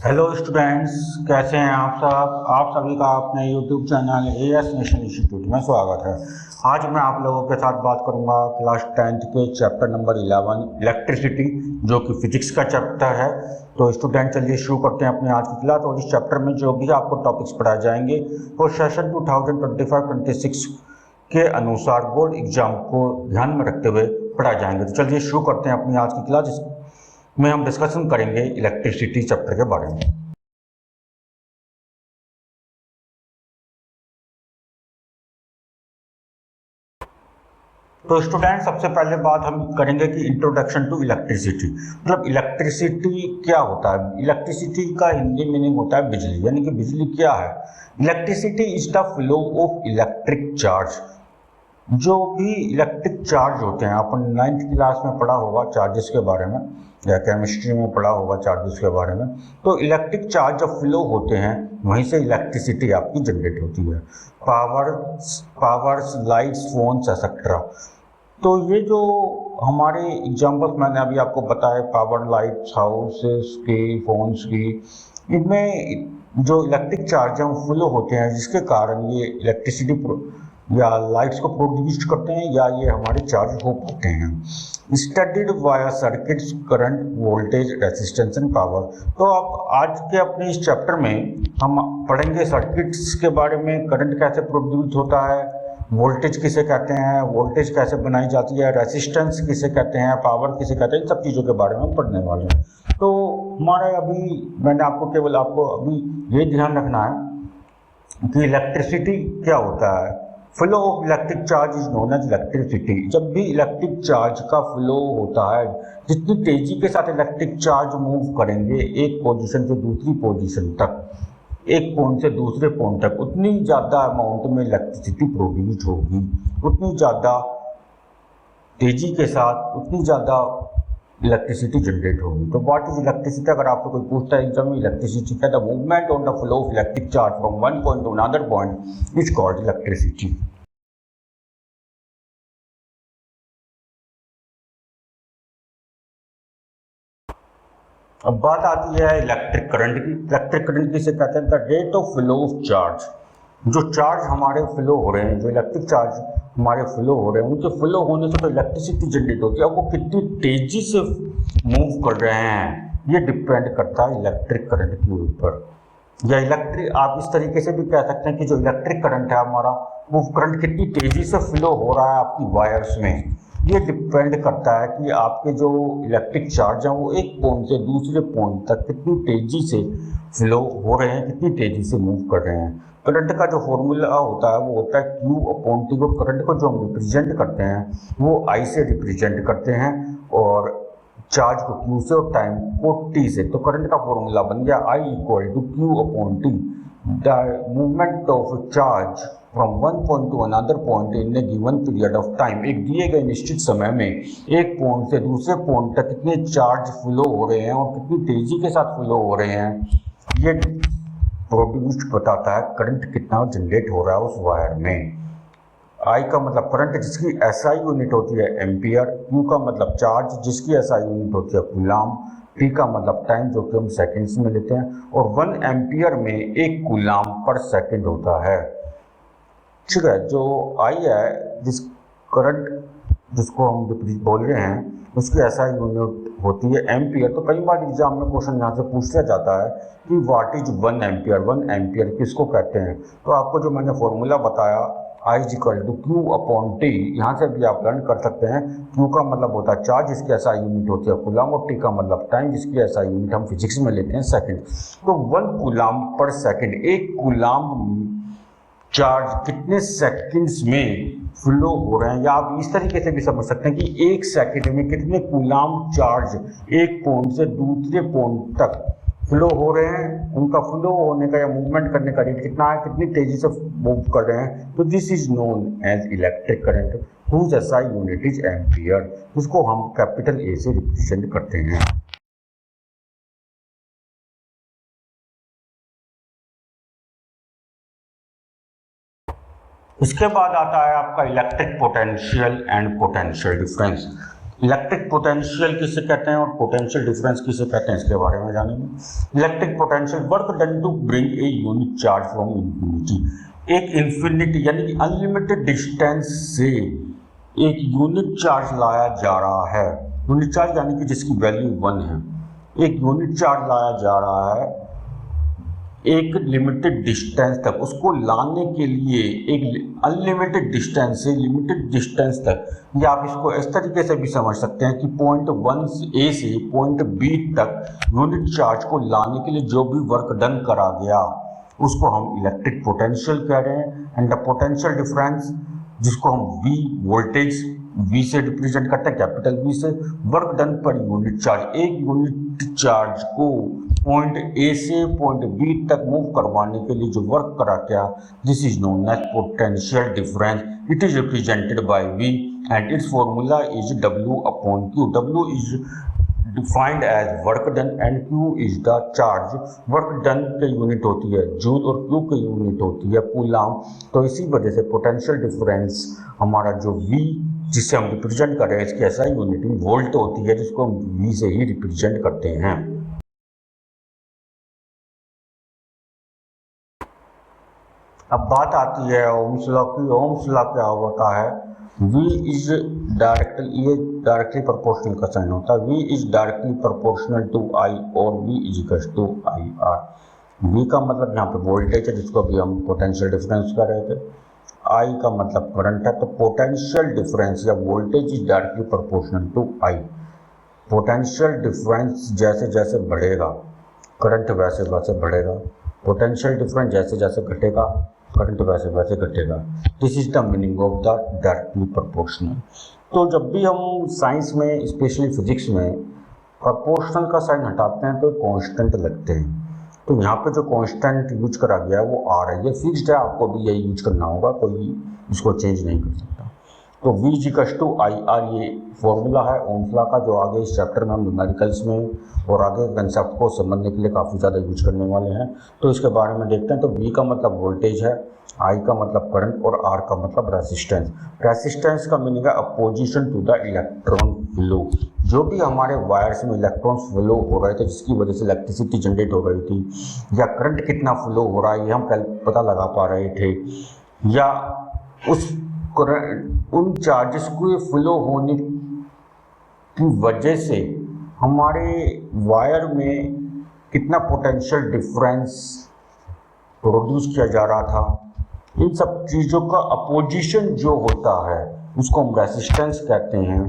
Hello students, कैसे हैं आप सब। आप सभी का अपने YouTube channel as national institute में स्वागत है। आज मैं आप लोगों के साथ बात करूंगा क्लास 10th के चैप्टर नंबर 11 इलेक्ट्रिसिटी, जो कि फिजिक्स का चैप्टर है। तो स्टूडेंट चलिए शुरू करते हैं अपने आज की क्लास। और इस चैप्टर में जो भी आपको टॉपिक्स पढ़ाए जाएंगे वो सेशन 2025-26 के अनुसार बोर्ड एग्जाम को ध्यान में रखते हुए पढ़ाए जाएंगे। तो चलिए शुरू करते हैं अपनी आज की क्लास में हम डिस्कशन करेंगे इलेक्ट्रिसिटी चैप्टर के बारे में। तो स्टूडेंट सबसे पहले बात हम करेंगे कि इंट्रोडक्शन टू इलेक्ट्रिसिटी, मतलब इलेक्ट्रिसिटी क्या होता है। इलेक्ट्रिसिटी का हिंदी मीनिंग होता है बिजली, यानी कि बिजली क्या है। Electricity is the flow of electric charge. जो भी इलेक्ट्रिक चार्ज होते हैं, अपन 9th क्लास में पढ़ा होगा चार्जेस के बारे में, या केमिस्ट्री में पढ़ा होगा चार्जेस के बारे में। तो इलेक्ट्रिक चार्ज जब फ्लो होते हैं वहीं से इलेक्ट्रिसिटी आपकी जनरेट होती है। Powers lights phones etcetera. तो ये जो हमारे एग्जाम्पल्स मैंने अभी आपको बताया, पावर लाइट्स, हाउसेस की, फोन्स की, इनमें जो इलेक्ट्रिक चार्ज हैं वो फ्लो होते हैं, जिसके कारण ये इलेक्ट्रिसिटी या लाइट्स को प्रोड्यूस करते हैं, या ये हमारे चार्ज हो पाते हैं। Studied via circuits, current, voltage, resistance and power. तो अब आज के अपने इस चैप्टर में हम पढ़ेंगे सर्किट्स के बारे में, करंट कैसे प्रोड्यूस होता है, वोल्टेज किसे कहते हैं, वोल्टेज कैसे बनाई जाती है, रेजिस्टेंस किसे कहते हैं, पावर किसे कहते हैं, इन सब चीज़ों के बारे में हम पढ़ने वाले हैं। तो हमारे मैंने आपको अभी ये ध्यान रखना है कि इलेक्ट्रिसिटी क्या होता है। Flow of electric charge is known as electricity. जब भी इलेक्ट्रिक चार्ज का फ्लो होता है, जितनी तेजी के साथ इलेक्ट्रिक चार्ज मूव करेंगे एक पोजीशन से दूसरी पोजीशन तक, एक पॉइंट से दूसरे पॉइंट तक, उतनी ज़्यादा अमाउंट में इलेक्ट्रिसिटी प्रोड्यूस होगी, उतनी ज़्यादा तेजी के साथ उतनी ज़्यादा इलेक्ट्रिसिटी जनरेट होगी। तो व्हाट इज इलेक्ट्रिसिटी, अगर आपको कोई पूछता है एग्जाम में, इलेक्ट्रिसिटी का the movement on the flow of electric charge from one point to another point is called electricity. अब बात आती है इलेक्ट्रिक करंट की। इलेक्ट्रिक करंट किसे कहते हैं? The rate of flow of charge. जो चार्ज हमारे फ्लो हो रहे हैं, जो इलेक्ट्रिक चार्ज हमारे फ्लो हो रहे हैं, उनके फ्लो होने से तो इलेक्ट्रिसिटी जनरेट होती है। अब वो कितनी तेजी से मूव कर रहे हैं ये डिपेंड करता है इलेक्ट्रिक करंट के ऊपर। या इलेक्ट्रिक, आप इस तरीके से भी कह सकते हैं कि जो इलेक्ट्रिक करंट है हमारा, वो करंट कितनी तेजी से फ्लो हो रहा है आपकी वायर्स में, ये डिपेंड करता है कि आपके जो इलेक्ट्रिक चार्ज हैं वो एक पॉइंट से दूसरे पॉइंट तक कितनी तेजी से फ्लो हो रहे हैं, कितनी तेजी से मूव कर रहे हैं। करंट का जो फॉर्मूला होता है वो होता है Q अपॉन T। और करंट को जो हम रिप्रेजेंट करते हैं वो I से रिप्रेजेंट करते हैं, और चार्ज को Q से और टाइम को T से। तो करंट का फॉर्मूला बन गया I equal to Q upon T। The movement of charge from one point to another point in a given period of time. एक दिए गए निश्चित समय में एक पॉइंट से दूसरे पॉइंट तक कितने चार्ज फ्लो हो रहे हैं और कितनी तेजी के साथ फ्लो हो रहे हैं, ये प्रोड्यूस्ड बताता है करंट कितना जनरेट हो रहा है उस वायर में। आई का मतलब करंट जिसकी एसआई यूनिट होती है एम्पियर, क्यू का मतलब चार्ज जिसकी एसआई यूनिट होती है कूलाम, टी का मतलब टाइम जो कि हम सेकंड्स में लेते हैं, और 1 एम्पियर में 1 कूलाम पर सेकंड होता है। ठीक है, जो आई है, जिस करंट जिसको हम बोल रहे हैं, उसकी एसआई यूनिट होती है एम्पियर। तो कई बार एग्जाम में क्वेश्चन यहाँ से पूछा जाता है कि व्हाट इज 1 एम्पियर, 1 एम्पियर किसको कहते हैं। तो आपको जो मैंने फॉर्मूला बताया I equal to Q upon T, यहाँ से भी आप लर्न कर सकते हैं। Q का मतलब होता है चार्ज जिसकी एसआई यूनिट होती है कूलाम, और T का मतलब टाइम जिसकी एसआई यूनिट हम फिजिक्स में लेते हैं सेकंड। तो 1 कूलाम पर सेकंड, 1 कूलाम चार्ज कितने सेकंड्स में फ्लो हो रहे हैं, या आप इस तरीके से भी समझ सकते हैं कि 1 सेकंड में कितने कूलाम चार्ज एक पॉइंट से दूसरे पॉइंट तक फ्लो हो रहे हैं। उनका फ्लो होने का या मूवमेंट करने का रेट कितना है, कितनी तेजी से मूव कर रहे हैं। तो this is known as electric current whose SI unit is ampere, जिसको हम कैपिटल ए से रिप्रेजेंट करते हैं। इसके बाद आता है आपका electric potential and potential difference. Electric potential किसे कहते हैं और पोटेंशियल डिफरेंस किसे कहते हैं, इसके बारे में जानेंगे। Electric potential, work done to bring a unit charge from infinity, एक इंफिनिटी यानी कि अनलिमिटेड डिस्टेंस से एक यूनिट चार्ज लाया जा रहा है। यूनिट चार्ज यानी कि जिसकी वैल्यू 1 है, एक यूनिट चार्ज लाया जा रहा है एक लिमिटेड डिस्टेंस तक। उसको लाने के लिए एक अनलिमिटेड डिस्टेंस से लिमिटेड डिस्टेंस तक, या आप इसको इस तरीके से भी समझ सकते हैं कि पॉइंट 1 ए से पॉइंट बी तक यूनिट चार्ज को लाने के लिए जो भी वर्क डन करा गया उसको हम इलेक्ट्रिक पोटेंशियल कह रहे हैं। एंड द पोटेंशियल डिफरेंस, जिसको हम V वोल्टेज V से रिप्रेजेंट करते हैं, कैपिटल V से, work done per unit charge, एक यूनिट चार्ज को पॉइंट A से पॉइंट B तक मूव करवाने के लिए जो वर्क करा गया, this is known as potential difference. It is represented by V and it's formula is W/Q। W is defined as work done and Q is the charge. Work done के unit होती है joule और Q की unit होती है coulomb. तो इसी वजह से पोटेंशियल डिफरेंस हमारा जो V जिससे हम रिप्रेजेंट कर रहे हैं, इसकी ऐसा यूनिट वोल्ट होती है, जिसको हम V से ही रिप्रेजेंट करते हैं। अब बात आती है ओम्स लॉ की। ओम्स लॉ क्या होता है? V इज डायरेक्टली, ये डायरेक्टली प्रोपोर्शनल का साइन होता है। V is directly proportional to I और V is equal to IR। V का मतलब यहाँ पे वोल्टेज है, जिसको अभी हम पोटेंशियल डिफरेंस कर रहे थे। I का मतलब करंट है। तो पोटेंशियल डिफरेंस या voltage is directly proportional to I। Potential difference जैसे जैसे बढ़ेगा करंट वैसे वैसे बढ़ेगा, पोटेंशियल डिफरेंस जैसे जैसे घटेगा करंट वैसे वैसे घटेगा। This is the meaning of the directly proportional. तो जब भी हम साइंस में, स्पेशली फिजिक्स में, प्रोपोर्शनल का साइन हटाते हैं तो कांस्टेंट लगते हैं। तो यहाँ पे जो कांस्टेंट यूज करा गया है वो R है, ये फिक्स्ड है, आपको भी यही यूज करना होगा, कोई इसको चेंज नहीं कर सकता। तो V इक्वल टू IR ये फॉर्मूला है ओम्स लॉ का, जो आगे इस चैप्टर में हम न्यूमेरिकल्स में और आगे कंसेप्ट को समझने के लिए काफ़ी ज़्यादा यूज करने वाले हैं। तो इसके बारे में देखते हैं। तो V का मतलब वोल्टेज है, I का मतलब करंट और R का मतलब रेसिस्टेंस। रेसिस्टेंस का मीनिंग है opposition to the electron flow. जो भी हमारे वायर्स में इलेक्ट्रॉन्स फ्लो हो रहे थे, जिसकी वजह से इलेक्ट्रिसिटी जनरेट हो रही थी, या करंट कितना फ्लो हो रहा है ये हम पता लगा पा रहे थे, या उन चार्जेस को फ्लो होने की वजह से हमारे वायर में कितना पोटेंशियल डिफरेंस प्रोड्यूस किया जा रहा था, इन सब चीज़ों का अपोजिशन जो होता है उसको हम रेसिस्टेंस कहते हैं।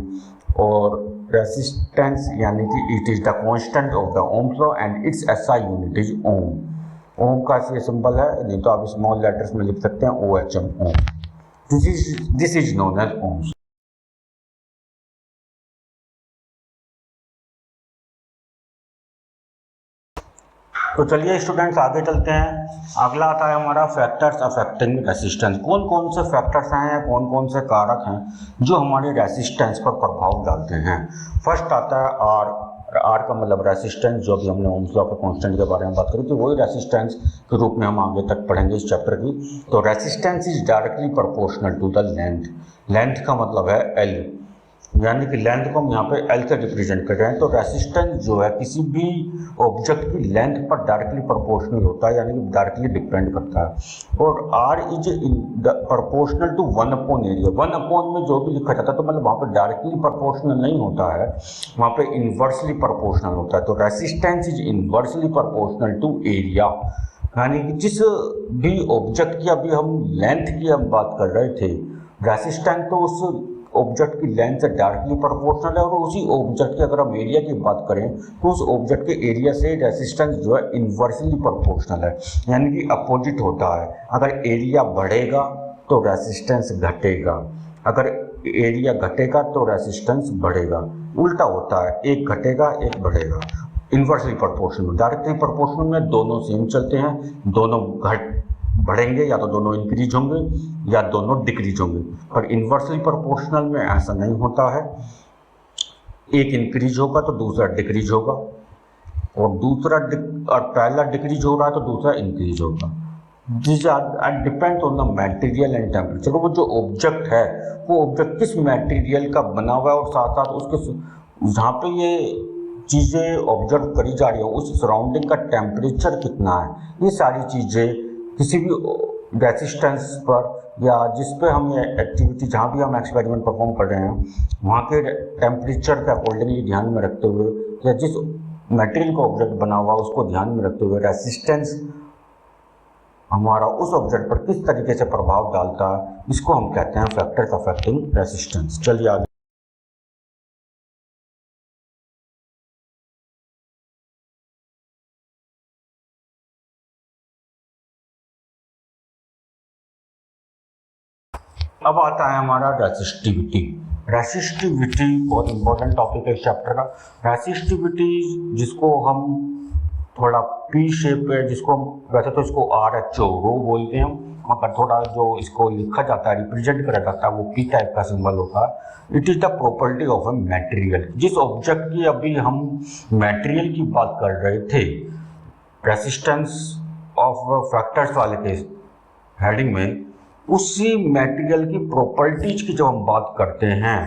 और रेसिस्टेंस यानी कि it is the constant of the Ohm's law and its SI unit is ohm. Ohm का ये सिंबल है, नहीं तो आप स्मॉल लेटर्स में लिख सकते हैं OHM, ohm. This is known as ohms. तो चलिए स्टूडेंट्स आगे चलते हैं। अगला आता है हमारा फैक्टर्स अफेक्टिंग रेसिस्टेंस। कौन कौन से फैक्टर्स हैं, कौन कौन से कारक हैं जो हमारे रेसिस्टेंस पर प्रभाव डालते हैं। फर्स्ट आता है R। R का मतलब रेसिस्टेंस, जो भी हमने ओम्स लॉ के कांस्टेंट के बारे में बात करी थी, वही रेसिस्टेंस के रूप में हम आगे तक पढ़ेंगे इस चैप्टर की। तो resistance is directly proportional to the length. Length का मतलब है L, यानी कि लेंथ को हम यहाँ पे L से रिप्रेजेंट कर रहे हैं। तो रेसिस्टेंस जो है किसी भी ऑब्जेक्ट की लेंथ पर डायरेक्टली प्रोपोर्शनल होता है, यानी कि डायरेक्टली डिपेंड करता है। और R is proportional to 1 area. 1 में जो भी लिखा जाता है तो मतलब वहाँ पर डायरेक्टली प्रोपोर्शनल नहीं होता है, वहाँ पे इन्वर्सली प्रोपोर्शनल होता है। तो resistance is inversely proportional to area, यानी कि जिस भी ऑब्जेक्ट की अभी हम लेंथ की हम बात कर रहे थे, रेसिस्टेंस तो उस ऑब्जेक्ट की लेंथ से डायरेक्टली प्रोपोर्शनल है। और उसी ऑब्जेक्ट की अगर हम एरिया की बात करें तो उस ऑब्जेक्ट के एरिया से रेसिस्टेंस जो है इन्वर्सली प्रोपोर्शनल है, यानी कि अपोजिट होता है। अगर एरिया बढ़ेगा तो रेसिस्टेंस घटेगा, अगर एरिया घटेगा तो रेसिस्टेंस बढ़ेगा। उल्टा होता है, एक घटेगा एक बढ़ेगा। इन्वर्सली प्रोपोर्शनल, डायरेक्टली प्रोपोर्शनल में दोनों सेम चलते हैं, दोनों बढ़ेंगे, या तो दोनों इंक्रीज होंगे या दोनों डिक्रीज होंगे। पर इन्वर्सली प्रोपोर्शनल में ऐसा नहीं होता है, एक इंक्रीज होगा तो दूसरा डिक्रीज होगा, और पहला डिक्रीज हो रहा है तो दूसरा इंक्रीज होगा। This depend on the material and temperature. वो जो ऑब्जेक्ट है वो ऑब्जेक्ट किस मटेरियल का बना हुआ है और साथ साथ उसके जहाँ पे ये चीज़ें ऑब्जर्व करी जा रही है उस सराउंडिंग का टेम्परेचर कितना है, ये सारी चीज़ें किसी भी रेसिस्टेंस पर या जिस पे हम ये एक्टिविटी जहाँ भी हम एक्सपेरिमेंट परफॉर्म कर रहे हैं वहाँ के टेम्परेचर के अकॉर्डिंगली ध्यान में रखते हुए या जिस मटेरियल का ऑब्जेक्ट बना हुआ उसको ध्यान में रखते हुए रेसिस्टेंस हमारा उस ऑब्जेक्ट पर किस तरीके से प्रभाव डालता है, इसको हम कहते हैं फैक्टर्स अफेक्टिंग रेसिस्टेंस। चलिए आगे। अब आता है हमारा रेसिस्टिविटी। रेसिस्टिविटी बहुत इंपॉर्टेंट टॉपिक है इस चैप्टर का। रेसिस्टिविटी जिसको हम थोड़ा पी शेप है, जिसको हम वैसे तो इसको RHO रो बोलते हैं, मगर थोड़ा जो इसको लिखा जाता है रिप्रेजेंट करा जाता है वो पी टाइप का सिंबल होता है। It is the property of a material. जिस ऑब्जेक्ट की अभी हम मटेरियल की बात कर रहे थे रेसिस्टेंस ऑफ फैक्टर्स वाले के हेडिंग में, उसी मटेरियल की प्रॉपर्टीज की जब हम बात करते हैं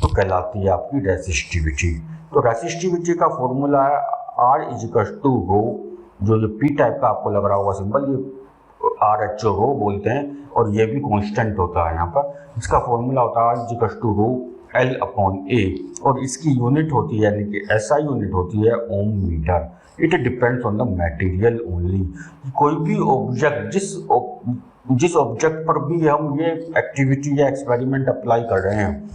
तो कहलाती है आपकी रेसिस्टिविटी। तो रेसिस्टिविटी का फॉर्मूला है R = रो, जो ये पी टाइप का आपको लग रहा होगा सिंबल, ये RHO रो बोलते हैं और ये भी कांस्टेंट होता है यहाँ पर। इसका फॉर्मूला होता है R = रो L/A और इसकी यूनिट होती है यानी कि SI यूनिट होती है ohm metre. It depends on the material only. कोई भी ऑब्जेक्ट जिस ऑब्जेक्ट पर भी हम ये एक्टिविटी या एक्सपेरिमेंट अप्लाई कर रहे हैं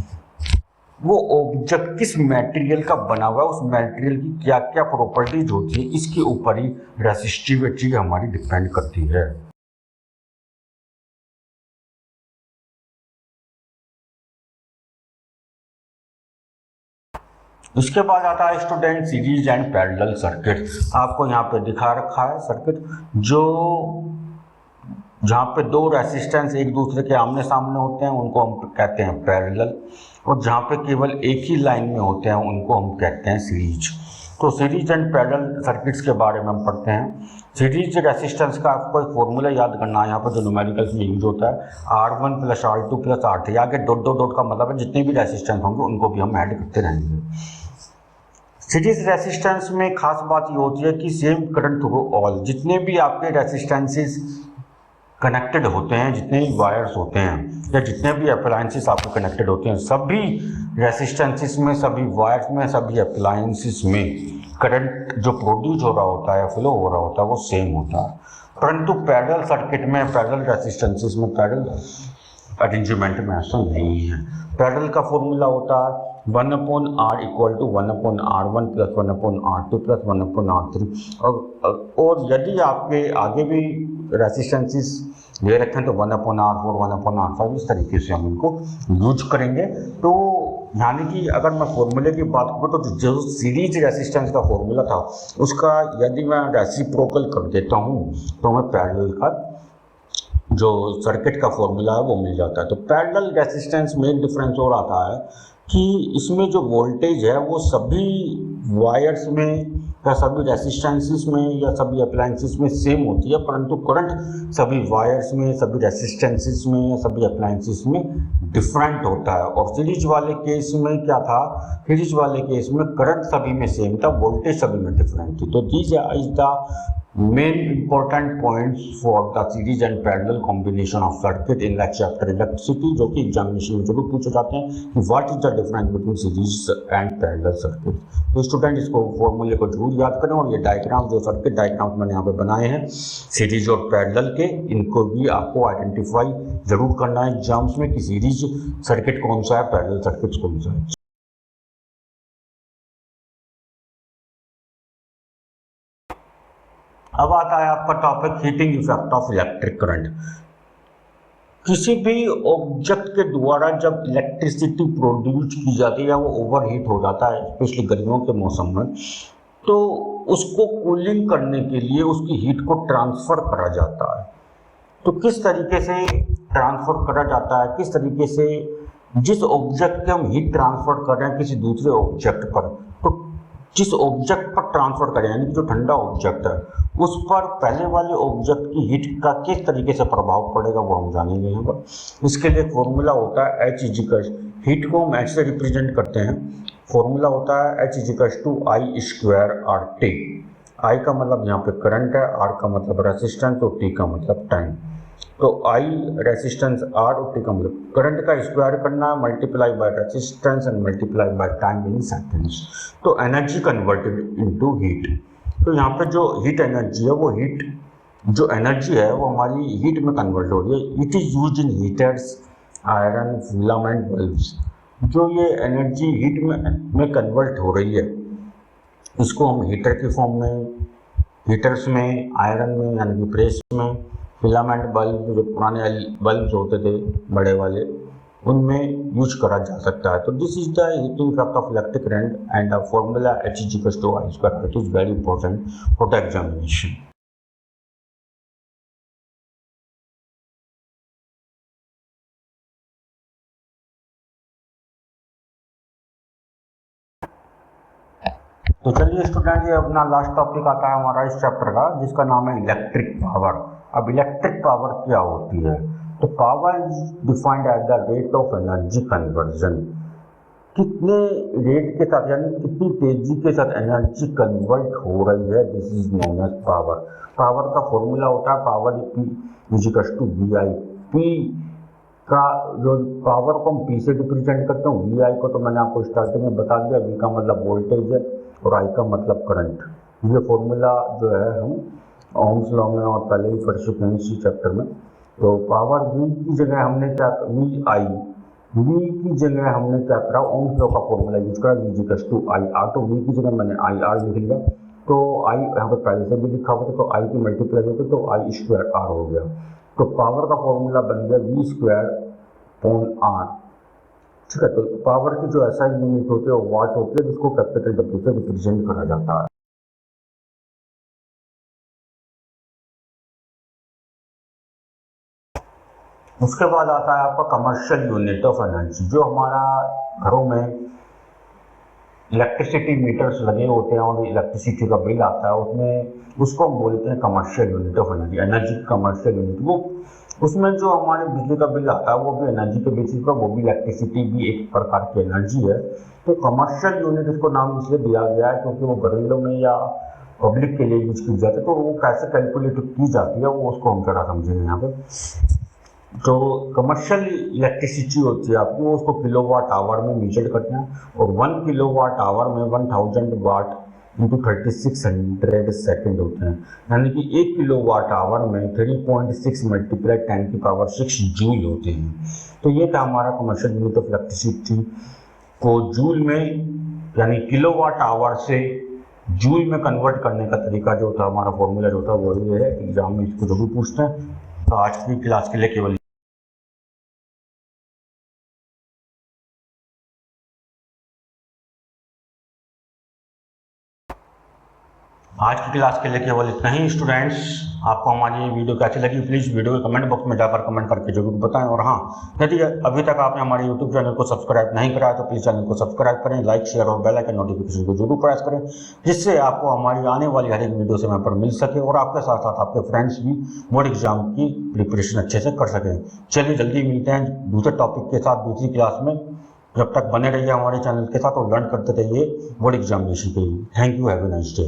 वो ऑब्जेक्ट किस मटेरियल का बना हुआ है, उस मटेरियल की क्या क्या प्रॉपर्टीज होती है, इसके ऊपर ही रेसिस्टिविटी हमारी डिपेंड करती है। इसके बाद आता है student series and parallel circuit. आपको यहाँ पे दिखा रखा है सर्किट जो जहाँ पे दो रेसिस्टेंस एक दूसरे के आमने सामने होते हैं उनको हम कहते हैं पैरेलल, और जहाँ पे केवल एक ही लाइन में होते हैं उनको हम कहते हैं सीरीज। तो सीरीज एंड पैरेलल सर्किट्स के बारे में हम पढ़ते हैं। सीरीज रेसिस्टेंस का आपको एक फॉर्मूला याद करना है यहाँ पर जो न्यूमेरिकल्स में यूज होता है, R1 + R2 + R3। आगे डॉट डॉट डॉट का मतलब है जितने भी रेसिस्टेंस होंगे उनको भी हम ऐड करते रहेंगे। सीरीज रेसिस्टेंस में खास बात ये होती है कि सेम करंट थ्रू ऑल, जितने भी आपके रेसिस्टेंसेस कनेक्टेड होते हैं, जितने भी वायर्स होते हैं या जितने भी अप्लायंसेस आपको कनेक्टेड होते हैं, सभी रेसिस्टेंसेस में, सभी वायर्स में, सभी अप्लायंसेस में करंट जो प्रोड्यूस हो रहा होता है, फ्लो हो रहा होता है, वो सेम होता है। परंतु पैरेलल सर्किट में, पैरेलल रेसिस्टेंसेस में, पैरेलल अरेंजमेंट में ऐसा नहीं है। पैरेलल का फॉर्मूला होता है 1/R = 1/R1 + 1/R2 + 1/R3। और यदि आपके आगे भी रेसिस्टेंसेस ले रखें तो 1/R4, 1/R5 इस तरीके से हम इनको यूज करेंगे। तो यानी कि अगर मैं फॉर्मूले की बात करूँ तो जो सीरीज रेसिस्टेंस का फॉर्मूला था उसका यदि मैं रेसिप्रोकल कर देता हूँ तो मैं पैरेलल का जो सर्किट का फॉर्मूला है वो मिल जाता है। तो पैरेलल रेसिस्टेंस में एक डिफरेंस और आता है कि इसमें जो वोल्टेज है वो सभी वायर्स में या सभी रेसिस्टेंसेस में या सभी अप्लायंसेस में सेम होती है, परंतु करंट सभी वायर्स में, सभी रेसिस्टेंसेस में या सभी अप्लायंसेस में डिफरेंट होता है। और सीरीज वाले केस में क्या था, सीरीज वाले केस में करंट सभी में सेम था, वोल्टेज सभी में डिफरेंट थी। तो these is the main important points for the series and parallel combination of circuit in like chapter electricity, जो कि एग्जामिनेशन में जरूर पूछे जाते हैं कि what is the difference between series and parallel circuit. तो स्टूडेंट इसको फॉर्मूले को जरूर याद करें और ये डायग्राम जो सर्किट डायग्राम मैंने यहाँ पे बनाए हैं सीरीज और पैरेलल के, इनको भी आपको आइडेंटिफाई जरूर करना है एग्जाम्स में कि सीरीज सर्किट कौन सा है, पैरेलल सर्किट कौन सा है। अब आता है आपका topic heating effect of electric current. किसी भी ऑब्जेक्ट के द्वारा जब इलेक्ट्रिसिटी प्रोड्यूस की जाती है या वो ओवरहीट हो जाता है स्पेशली गर्मियों के मौसम में, तो उसको कूलिंग करने के लिए उसकी हीट को ट्रांसफ़र करा जाता है। तो किस तरीके से ट्रांसफ़र करा जाता है, किस तरीके से जिस ऑब्जेक्ट के हम हीट ट्रांसफ़र कर रहे हैं किसी दूसरे ऑब्जेक्ट पर, तो जिस ऑब्जेक्ट पर ट्रांसफर करें, यानी कि जो ठंडा ऑब्जेक्ट है उस पर पहले वाले ऑब्जेक्ट की हीट का किस तरीके से प्रभाव पड़ेगा वो हम जानेंगे यहाँ पर। इसके लिए फॉर्मूला होता है H इजिकल, हीट को हम H से रिप्रेजेंट करते हैं। फॉर्मूला होता है H is equal to I square R T. I का मतलब यहाँ पे करंट है, आर का मतलब रेसिस्टेंस और टी का मतलब टाइम। तो आई रेसिस्टेंस आर और टी का मतलब करंट का स्क्वायर करना है, multiply by resistance and multiply by time in seconds. तो एनर्जी कन्वर्टेड इनटू हीट। तो यहाँ पे जो हीट एनर्जी है वो हीट जो एनर्जी है वो हमारी हीट में कन्वर्ट हो रही है। It is used in heaters, iron, filament bulbs. जो ये एनर्जी हीट में कन्वर्ट हो रही है इसको हम हीटर के फॉर्म में, हीटर्स में, आयरन में यानी कि प्रेस में, फिलामेंट बल्ब जो पुराने बल्ब होते थे बड़े वाले उनमें यूज करा जा सकता है। तो this is the heating effect of electric current and the formula H is to I square. It is very important for the examination. तो चलिए स्टूडेंट, ये अपना लास्ट टॉपिक आता है हमारा इस चैप्टर का, जिसका नाम है इलेक्ट्रिक पावर। अब इलेक्ट्रिक पावर क्या होती है? तो power is defined as the rate of energy conversion. कितने रेट के साथ यानी कितनी तेजी के साथ एनर्जी कन्वर्ट हो रही है, this is known as power. Power का फॉर्मूला होता है power is equal to V I. P का जो पावर को हम पी से रिप्रेजेंट करते हैं, वी आई को तो मैंने आपको स्टार्टिंग में बता दिया। वी का मतलब वोल्टेज है और आई का मतलब करंट। ये फॉर्मूला जो है हम ओम्स लॉ में और पहले ही पढ़ चुके हैं इसी चैप्टर में। तो पावर वी की जगह हमने क्या, वी की जगह हमने क्या करा, ओम्स लॉ का फॉर्मूला यूज करा, V equal to I R. तो वी की जगह मैंने आई आर लिख लिया। तो आई यहाँ पर पहले से भी लिखा हुआ था, तो आई की मल्टीप्लाई होगी तो आई स्क्वायर आर हो गया। तो पावर का फॉर्मूला बन गया वी स्क्वायर अपॉन आर। ठीक है, तो पावर की जो ऐसा यूनिट होती है वो वाट होती है, जिसको कैपिटल डब्ल्यू से रिप्रेजेंट करा जाता है। उसके बाद आता है आपका कमर्शियल यूनिट ऑफ एनर्जी। जो हमारा घरों में इलेक्ट्रिसिटी मीटर्स लगे होते हैं और इलेक्ट्रिसिटी का बिल आता है उसमें उसको हम बोलते हैं commercial unit of energy. Energy commercial unit वो उसमें जो हमारे बिजली का बिल आता है वो भी एनर्जी के बेसिस पर, वो भी इलेक्ट्रिसिटी भी एक प्रकार की एनर्जी है। तो कमर्शियल यूनिट इसको नाम इसलिए दिया गया है क्योंकि वो घरेलू में या पब्लिक के लिए यूज की जाती है। तो वो कैसे कैलकुलेट की जाती है वो उसको हम जरा समझेंगे यहाँ पे। जो कमर्शियल इलेक्ट्रिसिटी होती है आपकी वो उसको किलोवाट आवर में मेजर करते हैं और 1 किलोवाट आवर में 1000 वाट इंटू 3600 सेकेंड होते हैं। यानी कि 1 किलोवाट आवर में 3.6 मल्टीप्लाई 10 की पावर 6 जूल होते हैं। तो ये था हमारा कमर्शियल यूनिट ऑफ इलेक्ट्रिसिटी को जूल में यानी किलोवाट आवर से जूल में कन्वर्ट करने का तरीका जो था, हमारा फॉर्मूला जो था वो ये है। एग्जाम में इसको जो भी पूछते हैं। तो आज की क्लास के लिए केवल आज की क्लास के लिए केवल इतना ही स्टूडेंट्स। आपको हमारी ये वीडियो कैसी लगी प्लीज़ वीडियो के कमेंट बॉक्स में जाकर कमेंट करके जरूर बताएं। और हाँ, यदि अभी तक आपने हमारे यूट्यूब चैनल को सब्सक्राइब नहीं करा है तो प्लीज़ चैनल को सब्सक्राइब करें, लाइक शेयर और बेल आइकन नोटिफिकेशन को जरूर प्रेस करें, जिससे आपको हमारी आने वाली हर एक वीडियो समय पर मिल सके और आपके साथ साथ आपके फ्रेंड्स भी बोर्ड एग्जाम की प्रिपरेशन अच्छे से कर सकें। चलिए जल्दी मिलते हैं दूसरे टॉपिक के साथ दूसरी क्लास में। जब तक बने रहिए हमारे चैनल के साथ और लर्न करते रहिए बोर्ड एग्जामिनेशन के लिए। Thank you, have a nice day.